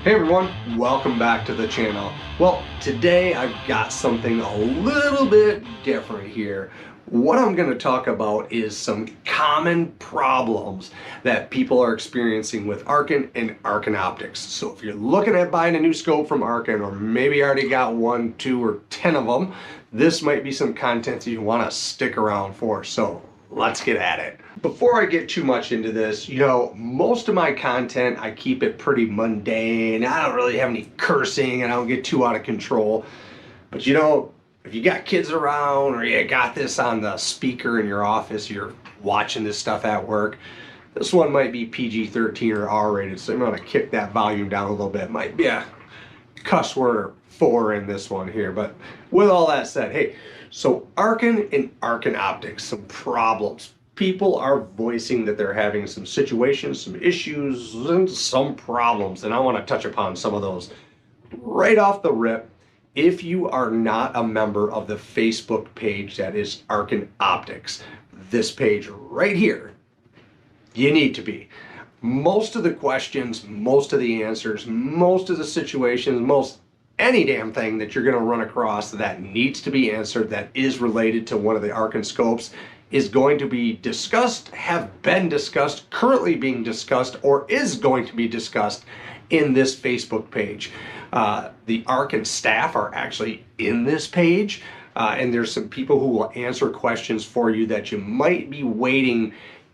Hey everyone, welcome back to the channel. Well, today I've got something a little bit different here. What I'm going to talk about is some common problems that people are experiencing with Arken and Arken Optics. So if you're looking at buying a new scope from Arken, or maybe already got 1, 2, or 10 of them, this might be some content that you want to stick around for. So let's get at it. Before I get too much into this, most of my content, I keep it pretty mundane. I don't really have any cursing and I don't get too out of control. But if you got kids around or you got this on the speaker in your office, you're watching this stuff at work, this one might be PG-13 or R-rated, so I'm going to kick that volume down a little bit. Might be a cuss word or 4 in this one here. But with all that said, hey, so Arken and Arken Optics, some problems. People are voicing that they're having some situations, some issues, and some problems, and I want to touch upon some of those. Right off the rip, if you are not a member of the Facebook page that is Arken Optics, this page right here, you need to be. Most of the questions, most of the answers, most of the situations, most any damn thing that you're going to run across that needs to be answered that is related to one of the Arken scopes is going to be discussed, have been discussed, currently being discussed, or is going to be discussed in this Facebook page. The Arken staff are actually in this page, and there's some people who will answer questions for you that you might be waiting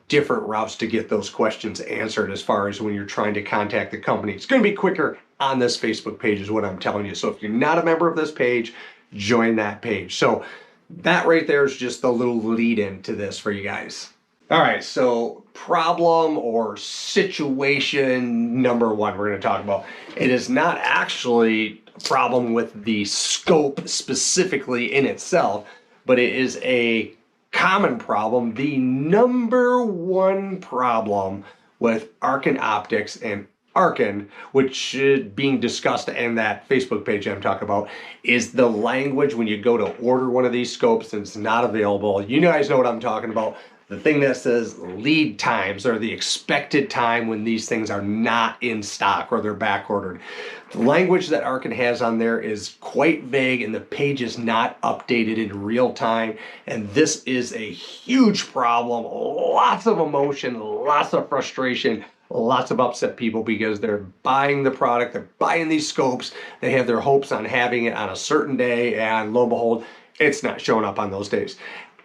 different routes to get those questions answered as far as when you're trying to contact the company. It's going to be quicker on this Facebook page is what I'm telling you. So if you're not a member of this page, join that page. So that right there is just a little lead into this for you guys. All right, so problem or situation number 1 we're going to talk about. It is not actually a problem with the scope specifically in itself, but it is a common problem. The number 1 problem with Arken Optics and Arken, which is being discussed in that Facebook page I'm talking about, is the language when you go to order one of these scopes and it's not available. You guys know what I'm talking about. The thing that says lead times, or the expected time when these things are not in stock or they're back ordered. The language that Arken has on there is quite vague and the page is not updated in real time. And this is a huge problem. Lots of emotion, lots of frustration, lots of upset people because they're buying the product, they're buying these scopes, they have their hopes on having it on a certain day, and lo and behold, it's not showing up on those days.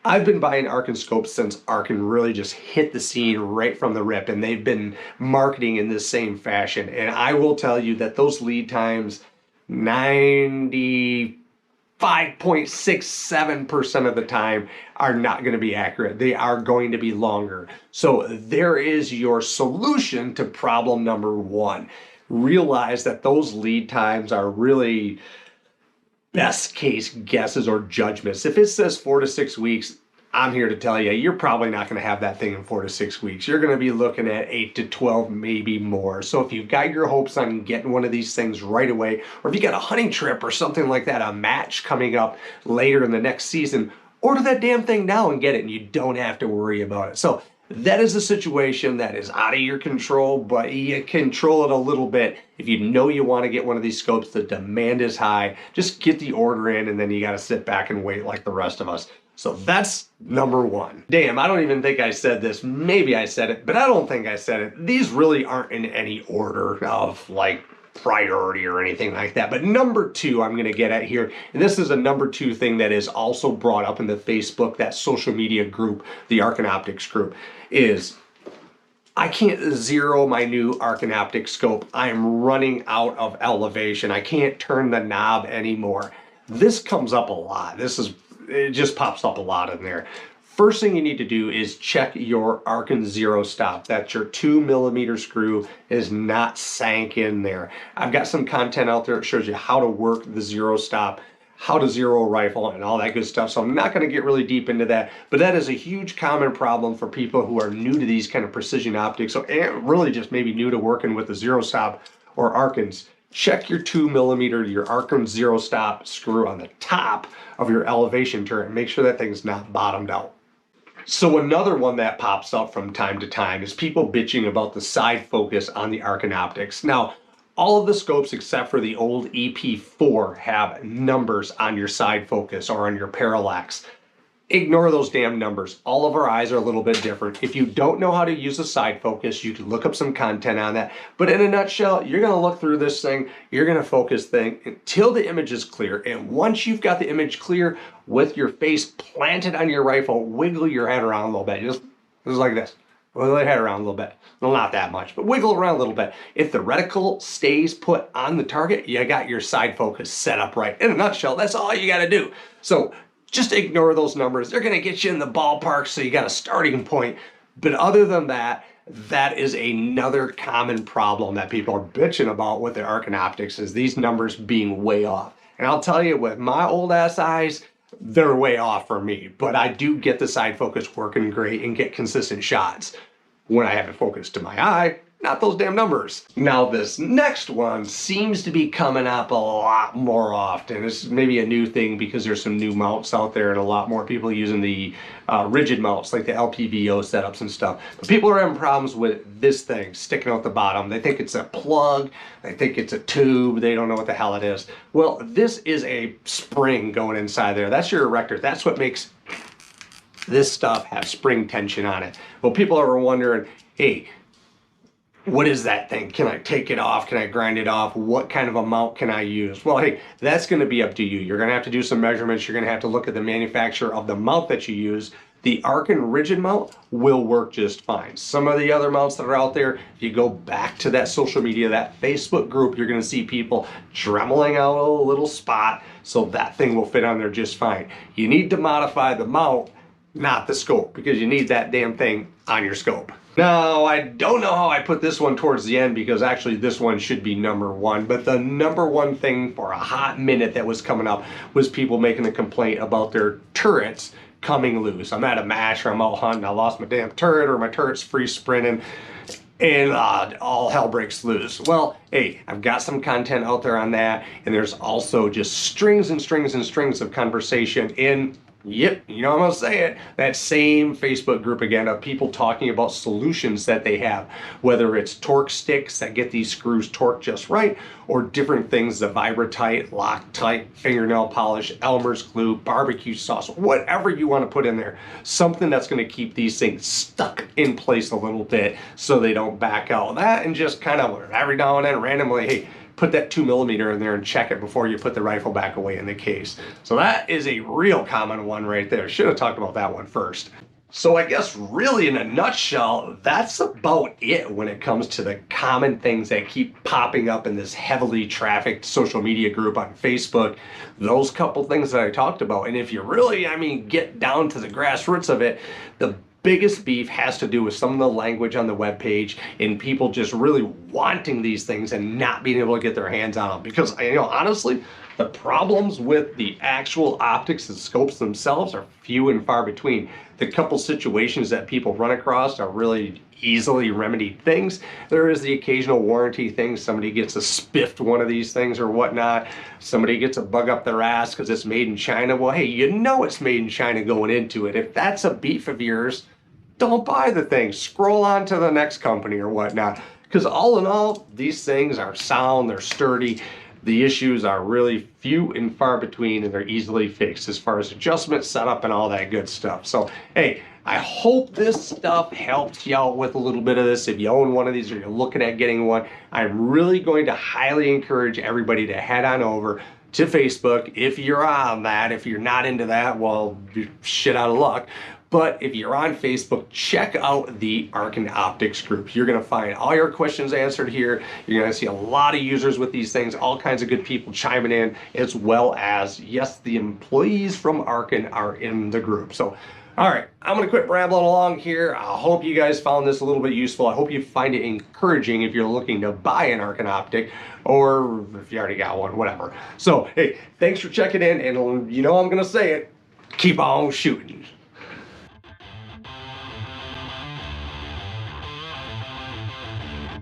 I've been buying Arken scopes since Arken really just hit the scene right from the rip, and they've been marketing in this same fashion. And I will tell you that those lead times, 95.67% of the time, are not going to be accurate. They are going to be longer. So there is your solution to problem number 1. Realize that those lead times are really best case guesses or judgments. If it says 4 to 6 weeks, I'm here to tell you, you're probably not going to have that thing in 4 to 6 weeks. You're going to be looking at 8 to 12, maybe more. So if you've got your hopes on getting one of these things right away, or if you got a hunting trip or something like that, a match coming up later in the next season, order that damn thing now and get it, and you don't have to worry about it. So that is a situation that is out of your control, but you control it a little bit. If you know you want to get one of these scopes, the demand is high, just get the order in, and then you got to sit back and wait like the rest of us. So that's number 1. Damn, I don't even think I said this. Maybe I said it, but I don't think I said it. These really aren't in any order of like priority or anything like that. But number 2 I'm going to get at here, and this is a number 2 thing that is also brought up in the Facebook, that social media group, the Arken Optics group, is I can't zero my new Arken Optics scope. I'm running out of elevation. I can't turn the knob anymore. This comes up a lot. It just pops up a lot in there. First thing you need to do is check your Arken zero stop. That's your 2mm screw is not sank in there. I've got some content out there that shows you how to work the zero stop, how to zero a rifle, and all that good stuff. So I'm not going to get really deep into that, but that is a huge common problem for people who are new to these kind of precision optics, so really just maybe new to working with the zero stop or Arkens. Check your 2mm, your Arken zero stop screw on the top of your elevation turret and make sure that thing's not bottomed out. So another one that pops up from time to time is people bitching about the side focus on the Arken Optics. Now, All of the scopes except for the old EP4 have numbers on your side focus or on your parallax. Ignore those damn numbers. All of our eyes are a little bit different. If you don't know how to use a side focus, you can look up some content on that. But in a nutshell, you're going to look through this thing, you're going to focus thing until the image is clear. And once you've got the image clear with your face planted on your rifle, wiggle your head around a little bit. Just like this. Wiggle your head around a little bit. Well, not that much, but wiggle around a little bit. If the reticle stays put on the target, you got your side focus set up right. In a nutshell, that's all you got to do. So just ignore those numbers. They're going to get you in the ballpark, so you got a starting point. But other than that, that is another common problem that people are bitching about with the Arken Optics, is these numbers being way off. And I'll tell you, with my old ass eyes, they're way off for me. But I do get the side focus working great and get consistent shots when I have it focused to my eye, not those damn numbers. Now this next one seems to be coming up a lot more often. It's maybe a new thing because there's some new mounts out there and a lot more people using the rigid mounts like the LPVO setups and stuff. But people are having problems with this thing sticking out the bottom. They think it's a plug, they think it's a tube, they don't know what the hell it is. Well, this is a spring going inside there. That's your erector. That's what makes this stuff have spring tension on it. Well, people are wondering, hey, what is that thing? Can I take it off? Can I grind it off? What kind of a mount can I use? Well, hey, that's going to be up to you. You're going to have to do some measurements. You're going to have to look at the manufacturer of the mount that you use. The Arken rigid mount will work just fine. Some of the other mounts that are out there, if you go back to that social media, that Facebook group, you're going to see people dremeling out a little spot, so that thing will fit on there just fine. You need to modify the mount, not the scope, because you need that damn thing on your scope. Now, I don't know how I put this one towards the end, because actually this one should be number one, but the number one thing for a hot minute that was coming up was people making a complaint about their turrets coming loose. I'm at a match or I'm out hunting, I lost my damn turret, or my turret's free sprinting, and all hell breaks loose. Well, hey, I've got some content out there on that, and there's also just strings and strings and strings of conversation in, yep, you know I'm gonna say it, that same Facebook group again of people talking about solutions that they have, whether it's torque sticks that get these screws torqued just right, or different things, the Vibratite, Loctite, fingernail polish, Elmer's glue, barbecue sauce, whatever you want to put in there, something that's going to keep these things stuck in place a little bit so they don't back out. That, and just kind of every now and then randomly, hey, put that 2mm in there and check it before you put the rifle back away in the case. So that is a real common one right there. Should have talked about that one first. So I guess really in a nutshell, that's about it when it comes to the common things that keep popping up in this heavily trafficked social media group on Facebook. Those couple things that I talked about. And if you really, get down to the grassroots of it, the biggest beef has to do with some of the language on the webpage and people just really wanting these things and not being able to get their hands on them. Because, honestly, the problems with the actual optics and scopes themselves are few and far between. The couple situations that people run across are really easily remedied things. There is the occasional warranty thing. Somebody gets a spiffed one of these things or whatnot. Somebody gets a bug up their ass because it's made in China. Well, hey, you know it's made in China going into it. If that's a beef of yours, don't buy the thing. Scroll on to the next company or whatnot. Because all in all, these things are sound, they're sturdy. The issues are really few and far between, and they're easily fixed as far as adjustment, setup, and all that good stuff. So, hey, I hope this stuff helps you out with a little bit of this. If you own one of these or you're looking at getting one, I'm really going to highly encourage everybody to head on over to Facebook. If you're on that, if you're not into that, well, you're shit out of luck. But if you're on Facebook, check out the Arken Optics group. You're gonna find all your questions answered here. You're gonna see a lot of users with these things, all kinds of good people chiming in, as well as, yes, the employees from Arken are in the group. So, all right, I'm gonna quit rambling along here. I hope you guys found this a little bit useful. I hope you find it encouraging if you're looking to buy an Arken Optic, or if you already got one, whatever. So, hey, thanks for checking in, and I'm gonna say it, keep on shooting.